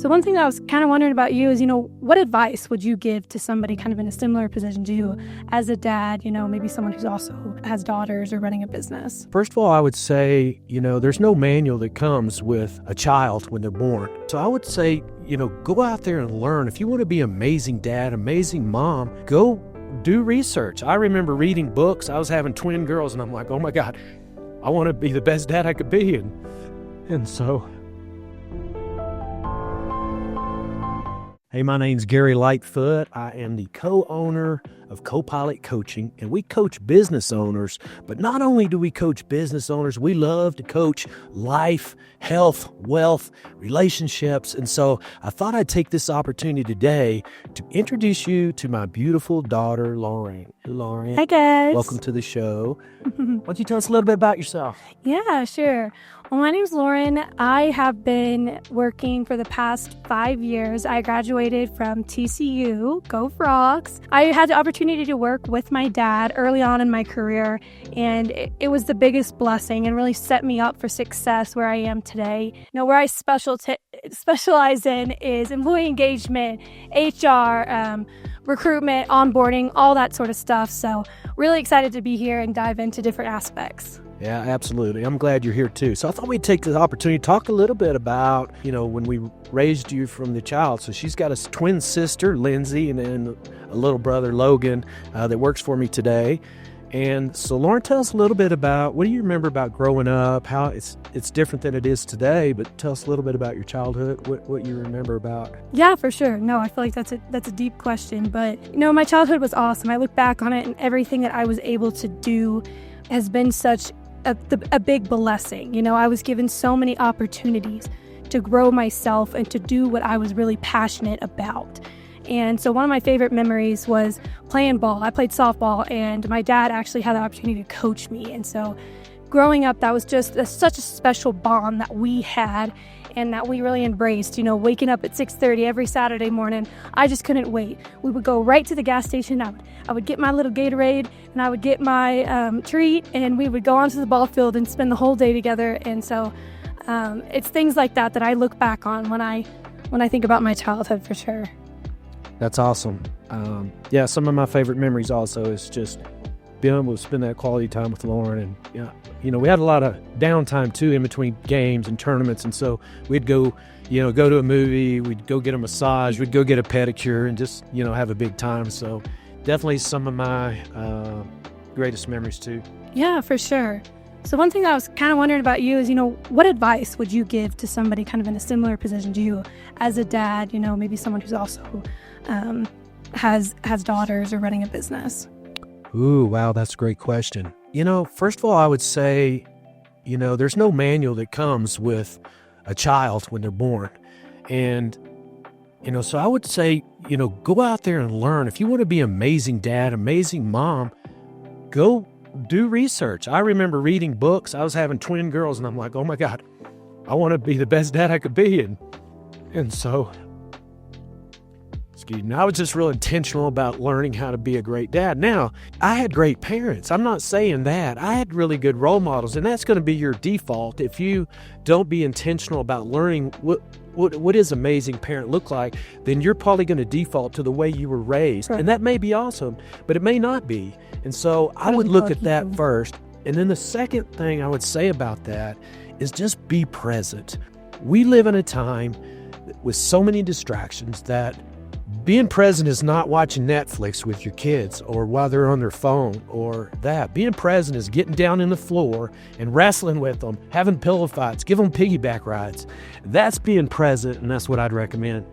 So one thing that I was kind of wondering about you is, what advice would you give to somebody kind of in a similar position to you as a dad, maybe someone who's also has daughters or running a business? First of all, I would say, there's no manual that comes with a child when they're born. So I would say, go out there and learn. If you want to be an amazing dad, amazing mom, go do research. I remember reading books. I was having twin girls and I'm like, oh my God, I want to be the best dad I could be. And so... Hey, my name's Gary Lightfoot. I am the co-owner of Co-Pilot Coaching, and we coach business owners. But not only do we coach business owners, we love to coach life, health, wealth, relationships. And so I thought I'd take this opportunity today to introduce you to my beautiful daughter, Lauren. Hey, Lauren. Hi, guys. Welcome to the show. Why don't you tell us a little bit about yourself? Yeah, sure. Well, my name's Lauren. I have been working for the past 5 years. I graduated from TCU, Go Frogs. I had the opportunity to work with my dad early on in my career, and it was the biggest blessing and really set me up for success where I am today. Where I specialize in is employee engagement, HR, recruitment, onboarding, all that sort of stuff. So really excited to be here and dive into different aspects. Yeah, absolutely. I'm glad you're here too. So I thought we'd take the opportunity to talk a little bit about, when we raised you from the child. So she's got a twin sister, Lindsay, and then a little brother, Logan, that works for me today. And so Lauren, tell us a little bit about, what do you remember about growing up, how it's different than it is today, but tell us a little bit about your childhood, what you remember about. Yeah, for sure. No, I feel like that's a deep question, but my childhood was awesome. I look back on it and everything that I was able to do has been such a big blessing. I was given so many opportunities to grow myself and to do what I was really passionate about. And so one of my favorite memories was playing ball. I played softball, and my dad actually had the opportunity to coach me. And so growing up, that was just such a special bond that we had and that we really embraced. Waking up at 6:30 every Saturday morning, I just couldn't wait. We would go right to the gas station. I would get my little Gatorade, and I would get my treat, and we would go onto the ball field and spend the whole day together. And so it's things like that that I look back on when I think about my childhood, for sure. That's awesome. Yeah, some of my favorite memories also is just being able to spend that quality time with Lauren. And we had a lot of downtime too in between games and tournaments, and so we'd go to a movie, we'd go get a massage, we'd go get a pedicure, and just have a big time. So definitely some of my greatest memories too. Yeah, for sure. So one thing that I was kind of wondering about you is, what advice would you give to somebody kind of in a similar position to you as a dad, maybe someone who's also has daughters or running a business? Ooh, wow, that's a great question. First of all, I would say, there's no manual that comes with a child when they're born. And, so I would say, go out there and learn. If you want to be an amazing dad, amazing mom, go do research. I remember reading books. I was having twin girls and I'm like, oh my God, I want to be the best dad I could be. And so, I was just real intentional about learning how to be a great dad. Now, I had great parents. I'm not saying that. I had really good role models, and that's going to be your default. If you don't be intentional about learning what does amazing parent look like, then you're probably going to default to the way you were raised. Right. And that may be awesome, but it may not be. And so I would look at that first. And then the second thing I would say about that is just be present. We live in a time with so many distractions that being present is not watching Netflix with your kids or while they're on their phone or that. Being present is getting down in the floor and wrestling with them, having pillow fights, give them piggyback rides. That's being present, and that's what I'd recommend.